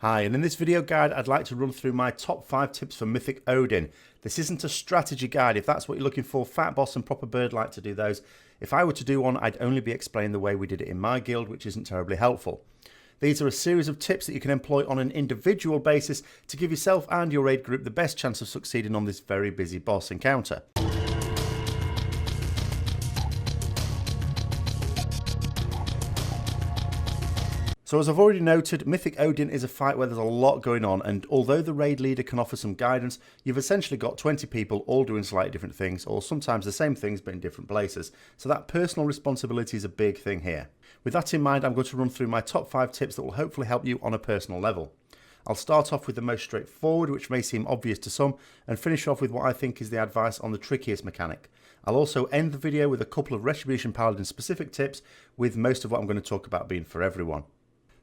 Hi, and in this video guide I'd like to run through my top 5 tips for Mythic Odyn. This isn't a strategy guide. If that's what you're looking for, Fat Boss and Proper Bird like to do those. If I were to do one, I'd only be explaining the way we did it in my guild, which isn't terribly helpful. These are a series of tips that you can employ on an individual basis to give yourself and your raid group the best chance of succeeding on this very busy boss encounter. So as I've already noted, Mythic Odyn is a fight where there's a lot going on, and although the raid leader can offer some guidance, you've essentially got 20 people all doing slightly different things, or sometimes the same things but in different places. So that personal responsibility is a big thing here. With that in mind, I'm going to run through my top 5 tips that will hopefully help you on a personal level. I'll start off with the most straightforward, which may seem obvious to some, and finish off with what I think is the advice on the trickiest mechanic. I'll also end the video with a couple of Retribution Paladin specific tips, with most of what I'm going to talk about being for everyone.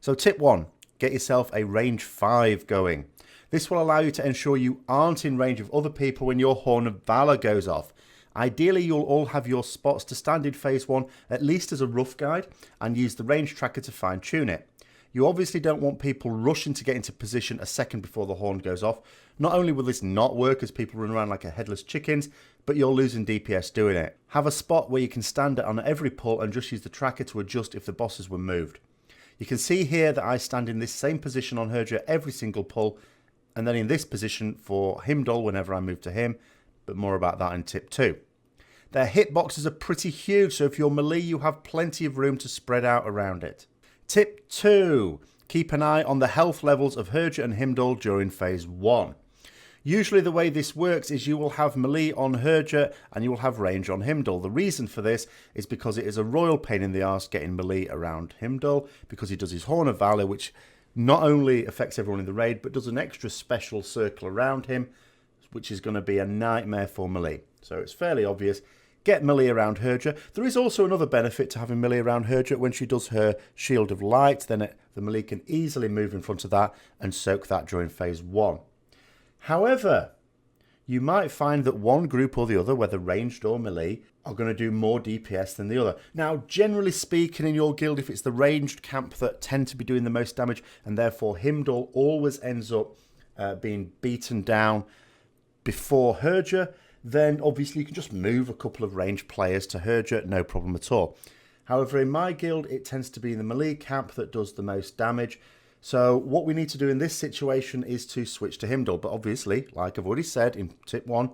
So tip 1, get yourself a range 5 going. This will allow you to ensure you aren't in range of other people when your Horn of Valor goes off. Ideally, you'll all have your spots to stand in phase 1, at least as a rough guide, and use the range tracker to fine tune it. You obviously don't want people rushing to get into position a second before the horn goes off. Not only will this not work as people run around like a headless chickens, but you're losing DPS doing it. Have a spot where you can stand it on every pull and just use the tracker to adjust if the bosses were moved. You can see here that I stand in this same position on Herdra every single pull, and then in this position for Hymdall whenever I move to him, but more about that in tip 2. Their hitboxes are pretty huge, so if you're melee you have plenty of room to spread out around it. Tip 2. Keep an eye on the health levels of Herdra and Hymdall during phase 1. Usually the way this works is you will have melee on Herdra and you will have range on Hymdall. The reason for this is because it is a royal pain in the arse getting melee around Hymdall, because he does his Horn of Valor, which not only affects everyone in the raid, but does an extra special circle around him, which is going to be a nightmare for melee. So it's fairly obvious. Get melee around Herdra. There is also another benefit to having melee around Herdra. When she does her Shield of Light, then the melee can easily move in front of that and soak that during phase 1. However, you might find that one group or the other, whether ranged or melee, are going to do more DPS than the other. Now, generally speaking in your guild, if it's the ranged camp that tend to be doing the most damage, and therefore Hymdall always ends up being beaten down before Herdra, then obviously you can just move a couple of ranged players to Herdra, no problem at all. However, in my guild, it tends to be the melee camp that does the most damage. So what we need to do in this situation is to switch to Hymdall. But obviously, like I've already said in tip 1,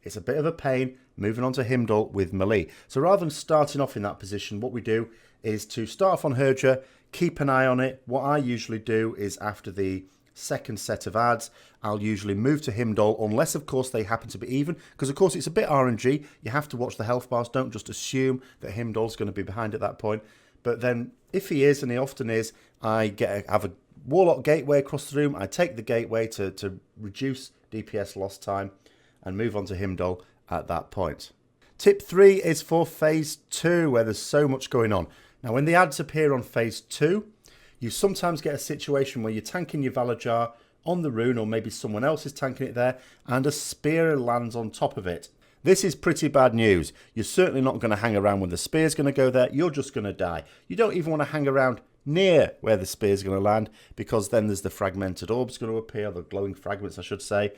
it's a bit of a pain moving on to Hymdall with melee. So rather than starting off in that position, what we do is to start off on Herdra, keep an eye on it. What I usually do is after the second set of ads, I'll usually move to Hymdall, unless of course they happen to be even, because of course it's a bit RNG. You have to watch the health bars. Don't just assume that Hymdall's going to be behind at that point. But then if he is, and he often is, I have a Warlock gateway across the room. I take the gateway to reduce DPS lost time and move on to Hymdall at that point. Tip 3 is for phase 2, where there's so much going on. Now when the ads appear on phase 2, you sometimes get a situation where you're tanking your Valor Jar on the rune, or maybe someone else is tanking it there, and a spear lands on top of it. This is pretty bad news. You're certainly not going to hang around when the spear's going to go there. You're just going to die. You don't even want to hang around near where the spear's going to land, because then there's the fragmented orbs going to appear, the glowing fragments I should say,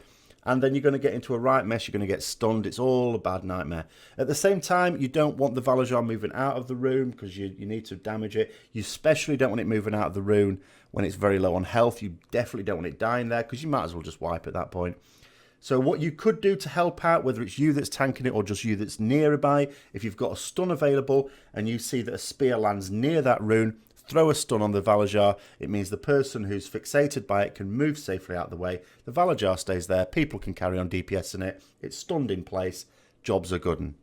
and then you're going to get into a right mess. You're going to get stunned. It's all a bad nightmare. At the same time, you don't want the Valor Jar moving out of the rune, because you need to damage it. You especially don't want it moving out of the rune when it's very low on health. You definitely don't want it dying there, because you might as well just wipe at that point. So what you could do to help out, whether it's you that's tanking it or just you that's nearby, if you've got a stun available and you see that a spear lands near that rune, throw a stun on the Valor Jar. It means the person who's fixated by it can move safely out of the way. The Valor Jar stays there. People can carry on DPSing it. It's stunned in place. Jobs are good.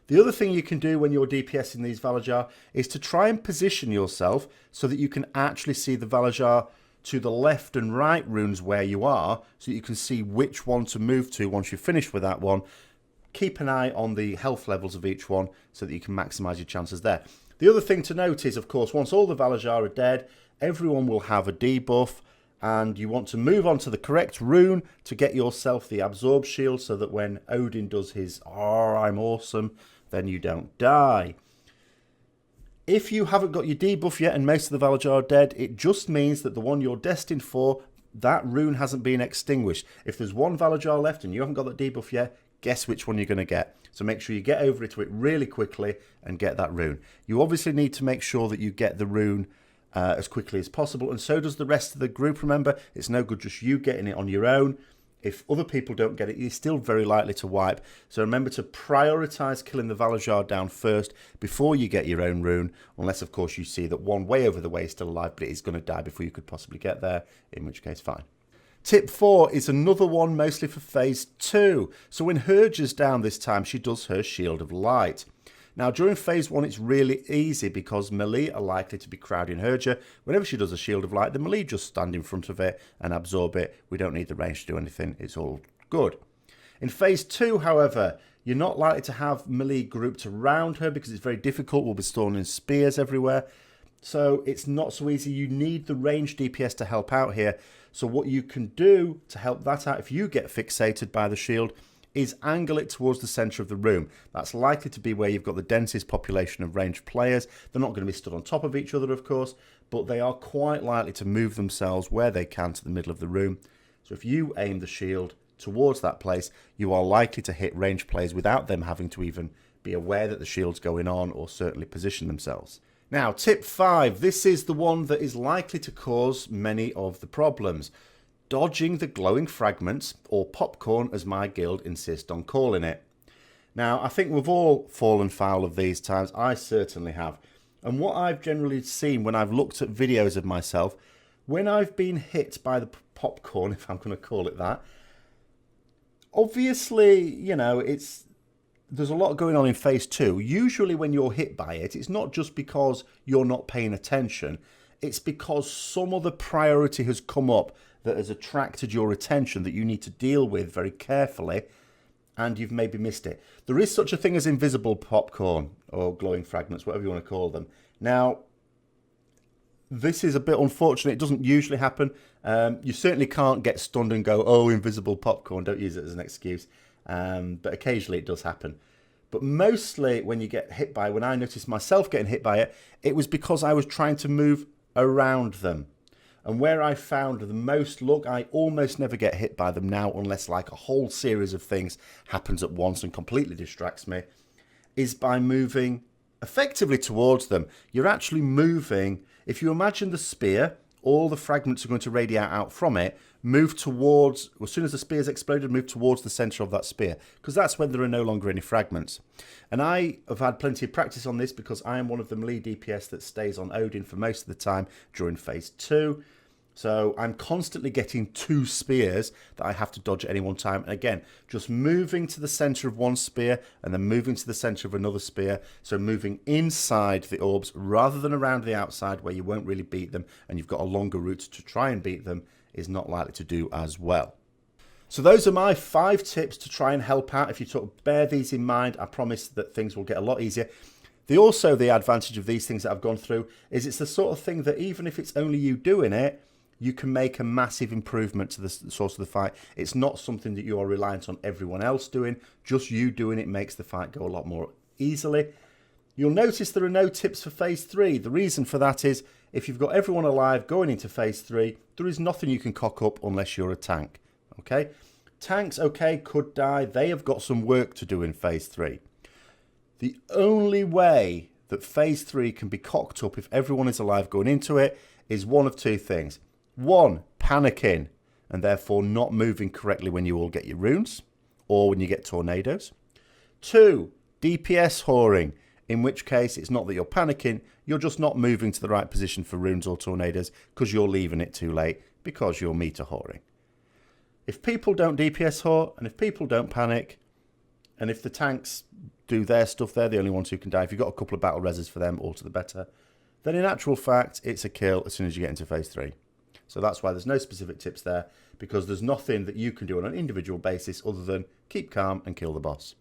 The other thing you can do when you're DPSing these Valor Jar is to try and position yourself so that you can actually see the Valor Jar to the left and right runes where you are, so you can see which one to move to once you've finished with that one. Keep an eye on the health levels of each one so that you can maximise your chances there. The other thing to note is, of course, once all the Valor Jar are dead, everyone will have a debuff, and you want to move on to the correct rune to get yourself the Absorb Shield, so that when Odin does his "Oh, I'm awesome," then you don't die. If you haven't got your debuff yet and most of the Valar are dead, it just means that the one you're destined for, that rune hasn't been extinguished. If there's one Valar left and you haven't got that debuff yet, guess which one you're going to get. So make sure you get over to it really quickly and get that rune. You obviously need to make sure that you get the rune as quickly as possible, and so does the rest of the group. Remember, it's no good just you getting it on your own. If other people don't get it, you're still very likely to wipe. So remember to prioritise killing the Valar down first before you get your own rune, unless of course you see that one way over the way is still alive, but it is going to die before you could possibly get there, in which case fine. Tip 4 is another one mostly for phase 2. So when Herja's down this time, she does her Shield of Light. Now during phase 1 it's really easy because melee are likely to be crowding Herja. Whenever she does a Shield of Light, the melee just stand in front of it and absorb it. We don't need the range to do anything, it's all good. In phase 2, however, you're not likely to have melee grouped around her because it's very difficult. We'll be storing spears everywhere. So it's not so easy. You need the range DPS to help out here. So what you can do to help that out, if you get fixated by the shield, is angle it towards the centre of the room. That's likely to be where you've got the densest population of ranged players. They're not going to be stood on top of each other, of course, but they are quite likely to move themselves where they can to the middle of the room. So if you aim the shield towards that place, you are likely to hit ranged players without them having to even be aware that the shield's going on or certainly position themselves. Now, tip 5. This is the one that is likely to cause many of the problems. Dodging the glowing fragments, or popcorn as my guild insist on calling it. Now, I think we've all fallen foul of these times. I certainly have. And what I've generally seen when I've looked at videos of myself, when I've been hit by the popcorn, if I'm going to call it that, obviously, you know, there's a lot going on in phase 2. Usually when you're hit by it, it's not just because you're not paying attention. It's because some other priority has come up that has attracted your attention that you need to deal with very carefully, and you've maybe missed it. There is such a thing as invisible popcorn, or glowing fragments, whatever you want to call them. Now, this is a bit unfortunate. It doesn't usually happen. You certainly can't get stunned and go, oh, invisible popcorn. Don't use it as an excuse. But occasionally it does happen. But mostly when you get hit by, when I noticed myself getting hit by it, it was because I was trying to move around them. And where I found the most luck, I almost never get hit by them now, unless like a whole series of things happens at once and completely distracts me, is by moving effectively towards them. You're actually moving. If you imagine the spear, all the fragments are going to radiate out from it. Move towards, as soon as the spear's exploded, move towards the centre of that spear, because that's when there are no longer any fragments. And I have had plenty of practice on this because I am one of the melee DPS that stays on Odin for most of the time during phase 2. So I'm constantly getting 2 spears that I have to dodge at any one time. And again, just moving to the centre of one spear and then moving to the centre of another spear. So moving inside the orbs rather than around the outside where you won't really beat them and you've got a longer route to try and beat them is not likely to do as well. So those are my 5 tips to try and help out. If you sort of bear these in mind, I promise that things will get a lot easier. The advantage of these things that I've gone through is it's the sort of thing that even if it's only you doing it, you can make a massive improvement to the source of the fight. It's not something that you are reliant on everyone else doing. Just you doing it makes the fight go a lot more easily. You'll notice there are no tips for phase 3. The reason for that is if you've got everyone alive going into phase 3, there is nothing you can cock up unless you're a tank. Okay? Tanks, okay, could die. They have got some work to do in phase 3. The only way that phase 3 can be cocked up if everyone is alive going into it is one of 2 things. 1, panicking and therefore not moving correctly when you all get your runes or when you get tornadoes. 2, DPS whoring, in which case it's not that you're panicking, you're just not moving to the right position for runes or tornadoes because you're leaving it too late because you're meter whoring. If people don't DPS whore and if people don't panic and if the tanks do their stuff, they're the only ones who can die. If you've got a couple of battle reses for them, all to the better, then in actual fact it's a kill as soon as you get into phase 3. So that's why there's no specific tips there, because there's nothing that you can do on an individual basis other than keep calm and kill the boss.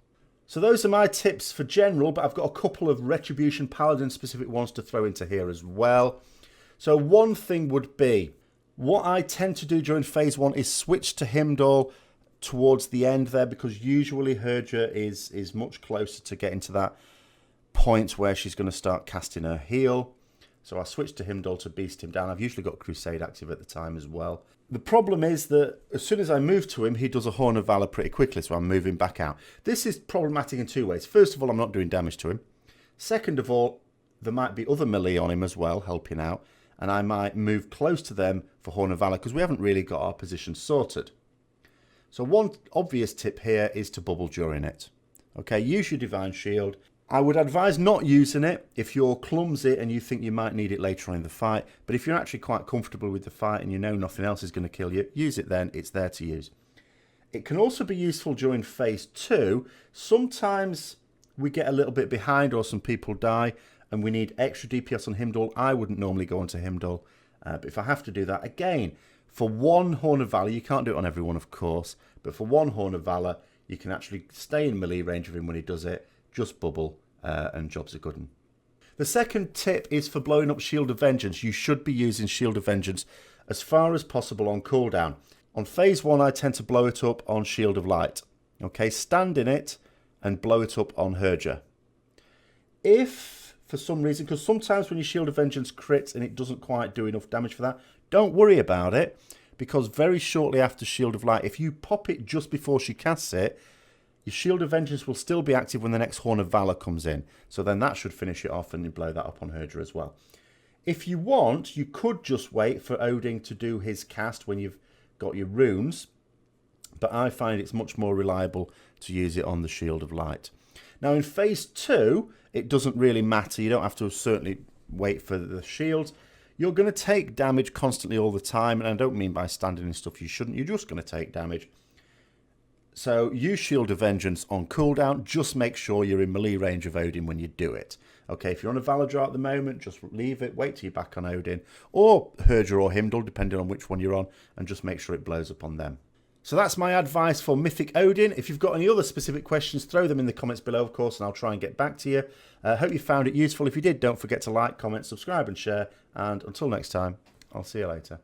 So those are my tips for general, but I've got a couple of Retribution Paladin specific ones to throw into here as well. So one thing would be, what I tend to do during phase 1 is switch to Hymdall towards the end there, because usually Herja is much closer to getting to that point where she's going to start casting her heal. So I switched to Hymdall to beast him down. I've usually got Crusade active at the time as well. The problem is that as soon as I move to him, he does a Horn of Valor pretty quickly, so I'm moving back out. This is problematic in two ways. First of all, I'm not doing damage to him. Second of all, there might be other melee on him as well, helping out, and I might move close to them for Horn of Valor because we haven't really got our position sorted. So one obvious tip here is to bubble during it. Okay, use your Divine Shield. I would advise not using it if you're clumsy and you think you might need it later on in the fight. But if you're actually quite comfortable with the fight and you know nothing else is going to kill you, use it then. It's there to use. It can also be useful during phase 2. Sometimes we get a little bit behind or some people die and we need extra DPS on Hymdall. I wouldn't normally go onto Hymdall. But if I have to do that, again, for one Horn of Valor, you can't do it on everyone, of course. But for one Horn of Valor, you can actually stay in melee range of him when he does it. Just bubble. And jobs are good 'un. The second tip is for blowing up Shield of Vengeance. You should be using Shield of Vengeance as far as possible on cooldown. On phase 1, I tend to blow it up on Shield of Light. Okay, stand in it and blow it up on Herger. If, for some reason, because sometimes when your Shield of Vengeance crits and it doesn't quite do enough damage for that, don't worry about it, because very shortly after Shield of Light, if you pop it just before she casts it, your Shield of Vengeance will still be active when the next Horn of Valor comes in. So then that should finish it off and you blow that up on Herger as well. If you want, you could just wait for Odyn to do his cast when you've got your runes. But I find it's much more reliable to use it on the Shield of Light. Now in phase 2, it doesn't really matter. You don't have to certainly wait for the shields. You're going to take damage constantly all the time. And I don't mean by standing and stuff you shouldn't. You're just going to take damage. So use Shield of Vengeance on cooldown. Just make sure you're in melee range of Odyn when you do it. Okay, if you're on a Valadrar at the moment, just leave it. Wait till you're back on Odyn. Or Herger or Hymdall, depending on which one you're on. And just make sure it blows up on them. So that's my advice for Mythic Odyn. If you've got any other specific questions, throw them in the comments below, of course, and I'll try and get back to you. Hope you found it useful. If you did, don't forget to like, comment, subscribe and share. And until next time, I'll see you later.